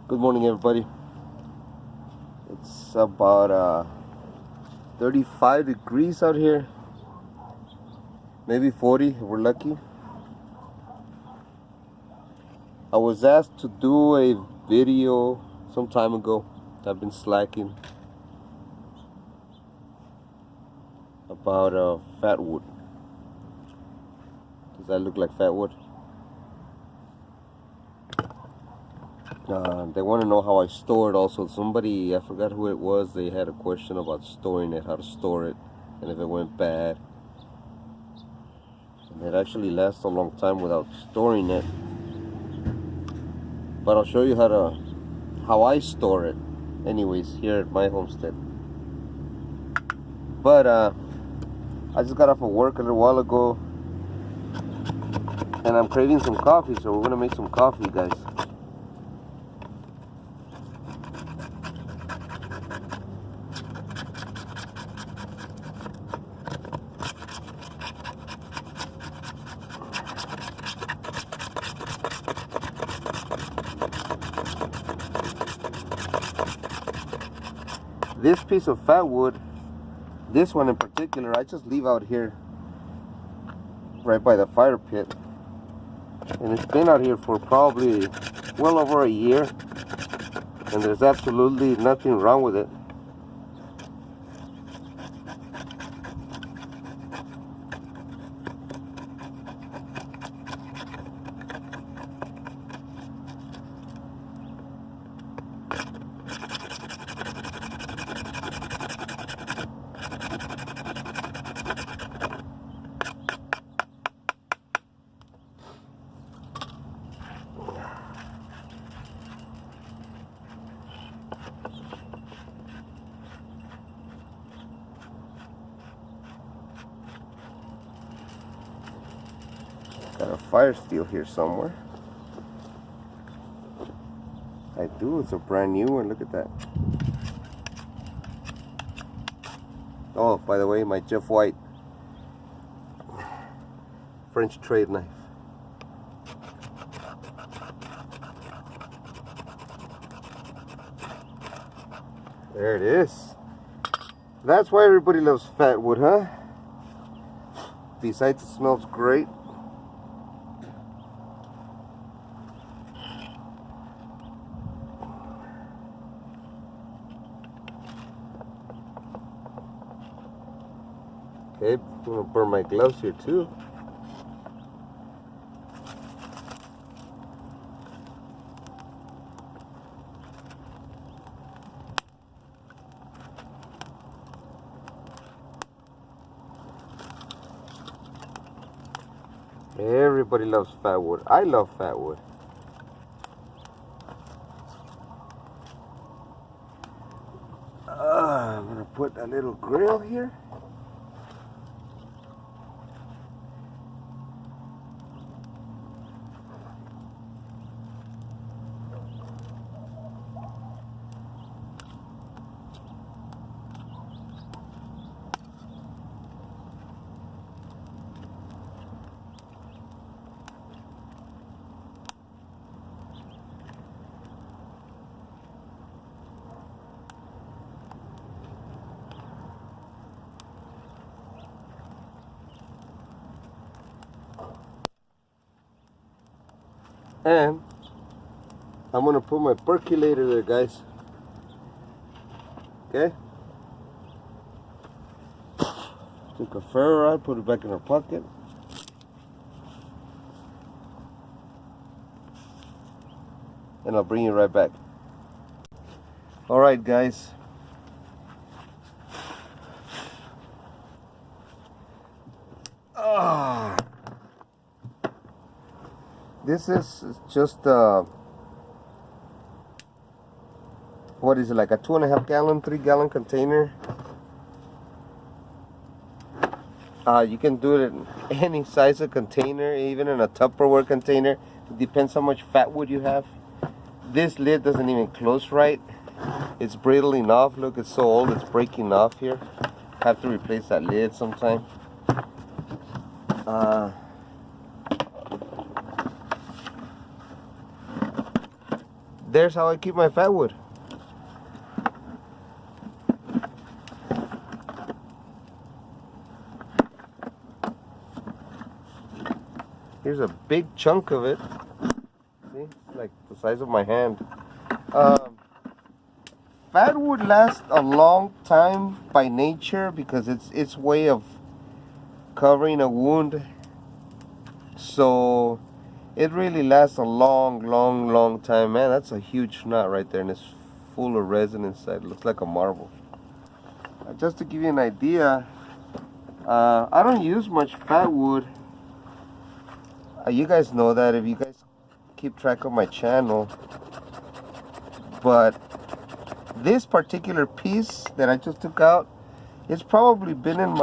Good morning, everybody. It's about 35 degrees out here, maybe 40 if we're lucky. I was asked to do a video some time ago. I've been slacking about fatwood. Does that look like fatwood? They want to know how I store it also. Somebody, I forgot who it was, they had a question about storing it, how to store it, and if it went bad. And it actually lasts a long time without storing it. But I'll show you how I store it anyways here at my homestead. But I just got off of work a little while ago and I'm craving some coffee, so we're gonna make some coffee, guys. This piece of fatwood, this one in particular, I just leave out here right by the fire pit. And it's been out here for probably well over a year. And there's absolutely nothing wrong with it. Got a fire steel here somewhere. I do, it's a brand new one, look at that. Oh, by the way, my Jeff White French trade knife. There it is. That's why everybody loves fatwood, huh? Besides, it smells great. Okay, I'm gonna burn my gloves here too. Everybody loves fatwood. I love fatwood. I'm gonna put a little grill here. And I'm gonna put my percolator there, guys. Okay? Took a ferro rod, put it back in our pocket. And I'll bring you right back. Alright, guys. This is just what is it, like a 2.5 gallon, 3 gallon container. You can do it in any size of container, even in a Tupperware container. It depends how much fatwood you have. This lid doesn't even close right. It's brittling off. Look, it's so old, it's breaking off here. Have to replace that lid sometime. there's how I keep my fatwood. Here's a big chunk of it. See, it's like the size of my hand. Fatwood lasts a long time by nature because it's its way of covering a wound. So it really lasts a long time. Man, that's a huge knot right there, and it's full of resin inside. It looks like a marble. Just to give you an idea, I don't use much fatwood. You guys know that if you guys keep track of my channel. But this particular piece that I just took out, it's probably been in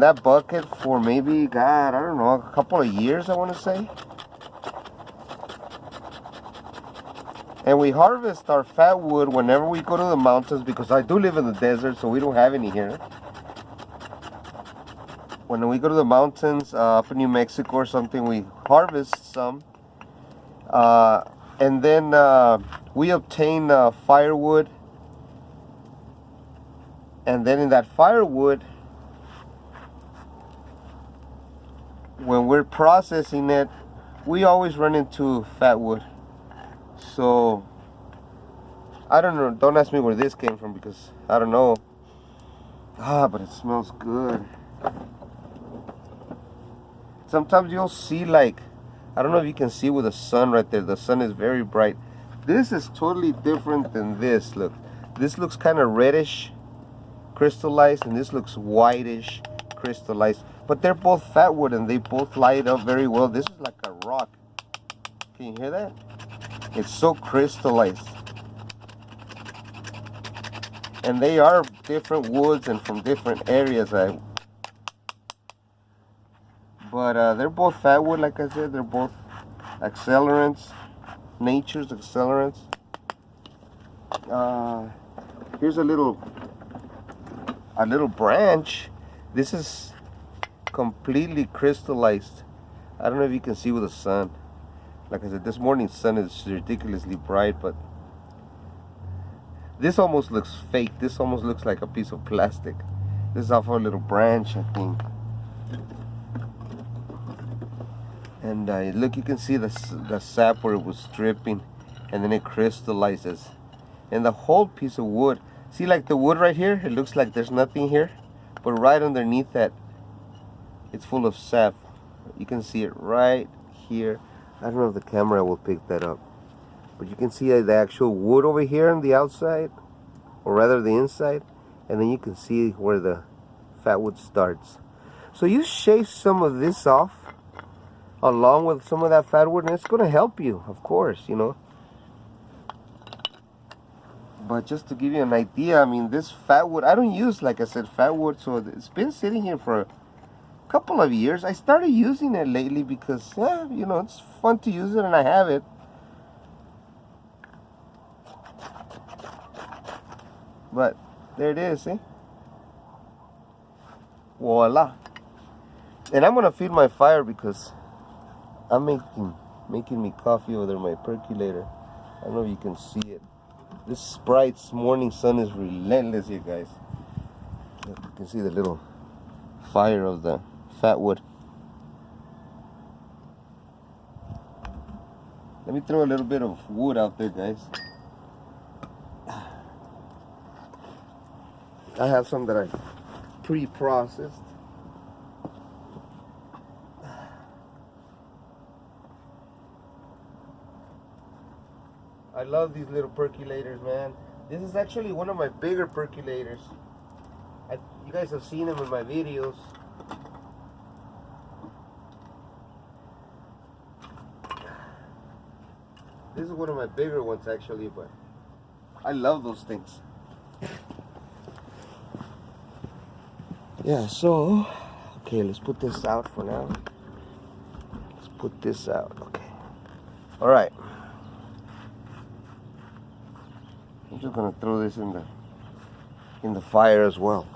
that bucket for maybe, God, I don't know, a couple of years, I want to say. And we harvest our fatwood whenever we go to the mountains, because I do live in the desert, so we don't have any here. When we go to the mountains up in New Mexico or something, we harvest some. And then we obtain firewood. And then in that firewood, when we're processing it, we always run into fatwood. So I don't know, don't ask me where this came from because I don't know. But it smells good. Sometimes you'll see, like, I don't know if you can see with the sun right there. The sun is very bright. This is totally different than this. Look, this looks kind of reddish crystallized, and this looks whitish crystallized. But they're both fatwood, and they both light up very well. This is like a rock. Can you hear that? It's so crystallized. And they are different woods and from different areas. But they're both fatwood, like I said. They're both accelerants, nature's accelerants. Here's a little branch. This is completely crystallized. I don't know if you can see with the sun. Like I said, this morning's sun is ridiculously bright, but this almost looks fake. This almost looks like a piece of plastic. This is off a little branch, I think. And look, you can see the sap where it was dripping, and then it crystallizes. And the whole piece of wood, see, like the wood right here, it looks like there's nothing here, but right underneath that, it's full of sap. You can see it right here. I don't know if the camera will pick that up, but you can see the actual wood over here on the outside, or rather the inside, and then you can see where the fatwood starts. So you shave some of this off along with some of that fatwood, and it's going to help you, of course, you know. But just to give you an idea, I mean, this fatwood, I don't use, like I said, fatwood, so it's been sitting here for a couple of years. I started using it lately because, yeah, you know, it's fun to use it, and I have it. But there it is, see? Voila. And I'm going to feed my fire because I'm making me coffee over there, my percolator. I don't know if you can see it. This bright morning sun is relentless here, guys. You can see the little fire of the fatwood. Let me throw a little bit of wood out there, guys. I have some that I pre-processed. I love these little percolators, man. This is actually one of my bigger percolators. You guys have seen them in my videos. This is one of my bigger ones, actually, but I love those things. Yeah, so, okay, let's put this out for now. Let's put this out, okay. All right. I'm just gonna throw this in the fire as well.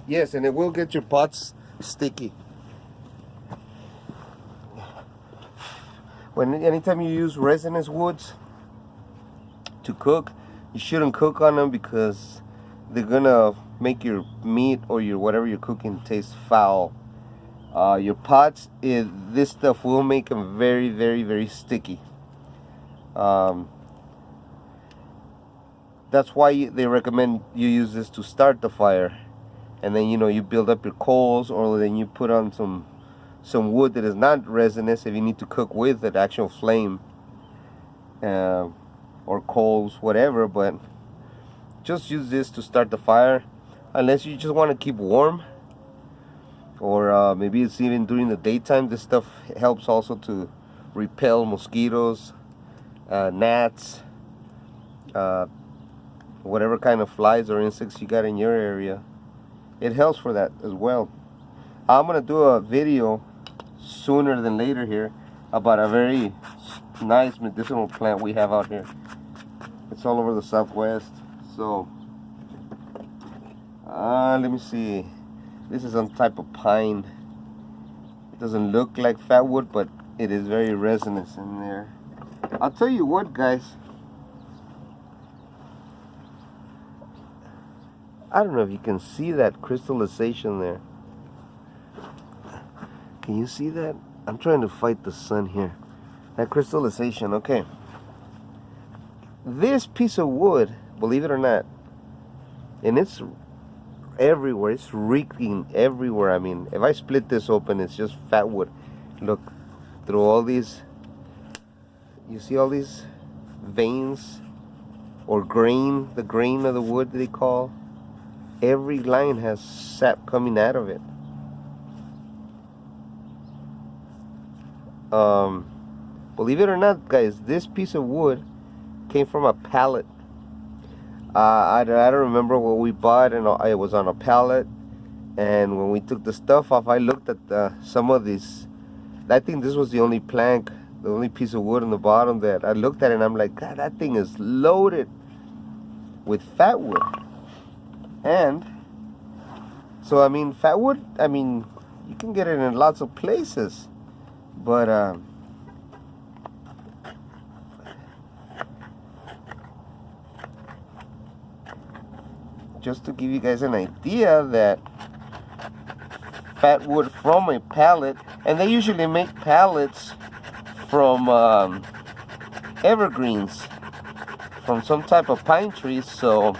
Yes, and it will get your pots sticky. Anytime you use resinous woods to cook, you shouldn't cook on them because they're gonna make your meat or your whatever you're cooking taste foul. Your pots, this stuff will make them very, very, very sticky. That's why they recommend you use this to start the fire, and then you build up your coals, or then you put on some wood that is not resinous if you need to cook with an actual flame, or coals, whatever. But just use this to start the fire, unless you just want to keep warm, or maybe it's even during the daytime. This stuff helps also to repel mosquitoes, gnats, whatever kind of flies or insects you got in your area. It helps for that as well. I'm gonna do a video sooner than later here about a very nice medicinal plant we have out here. It's all over the Southwest. So let me see. This is some type of pine. It doesn't look like fatwood, but it is very resinous in there. I'll tell you what, guys. I don't know if you can see that crystallization there. Can you see that? I'm trying to fight the sun here. That crystallization, okay. This piece of wood, believe it or not, and it's everywhere. It's reeking everywhere. I mean, if I split this open, it's just fat wood. Look, through all these, you see all these veins or grain, the grain of the wood that they call. Every line has sap coming out of it. Believe it or not, guys, this piece of wood came from a pallet. I don't remember what we bought, and it was on a pallet. And when we took the stuff off, I looked at some of these. I think this was the only plank, the only piece of wood on the bottom that I looked at, and I'm like, God, that thing is loaded with fat wood. And so, I mean, fat wood, I mean, you can get it in lots of places, but just to give you guys an idea that fat wood from a pallet, and they usually make pallets from evergreens, from some type of pine trees. So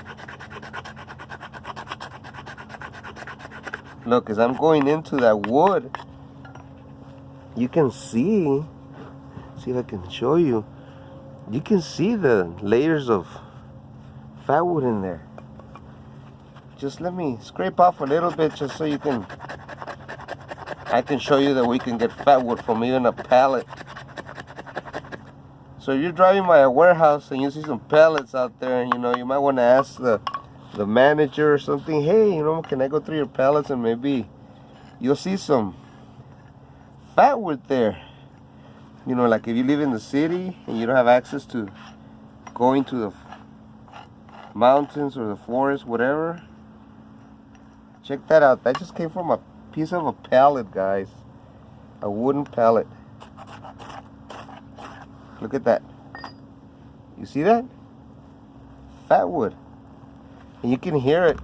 look, as I'm going into that wood, you can see if I can show you, you can see the layers of fat wood in there. Just let me scrape off a little bit just so I can show you that we can get fat wood from even a pallet. So if you're driving by a warehouse and you see some pallets out there, you might want to ask the manager or something, hey, can I go through your pallets, and maybe you'll see some fat wood there. Like if you live in the city and you don't have access to going to the mountains or the forest, whatever, check that out. That just came from a piece of a pallet, guys. A wooden pallet. Look at that. You see that? Fat wood. And you can hear it.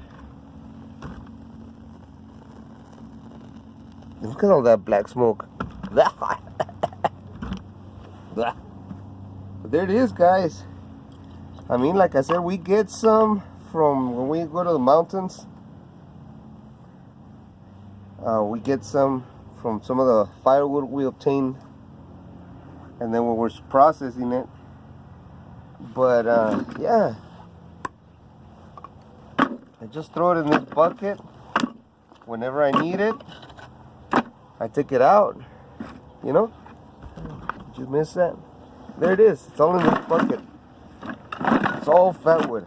Look at all that black smoke. But there it is, guys. I mean, like I said, we get some from when we go to the mountains. We get some from some of the firewood we obtain, and then when we're processing it. But yeah, I just throw it in this bucket whenever I need it. I take it out. Did you miss that? There it is. It's all in this bucket. It's all fat wood.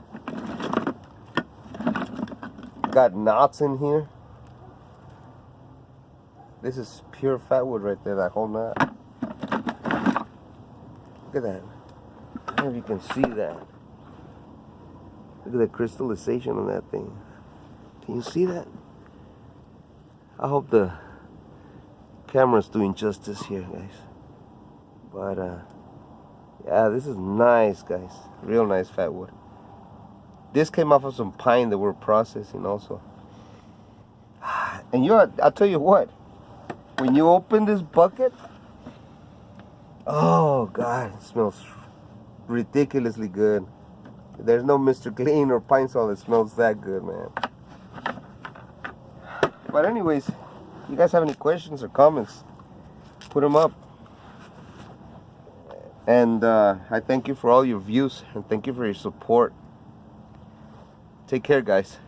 Got knots in here. This is pure fat wood right there, that whole knot. Look at that. I don't know if you can see that. Look at the crystallization on that thing. Can you see that? I hope the camera's doing justice here, guys. But yeah, this is nice, guys. Real nice fat wood. This came off of some pine that we're processing also. And I'll tell you what, when you open this bucket, oh God, it smells ridiculously good. There's no Mr. Clean or Pine Sol that smells that good, man. But anyways, if you guys have any questions or comments, put them up. And I thank you for all your views and thank you for your support. Take care, guys.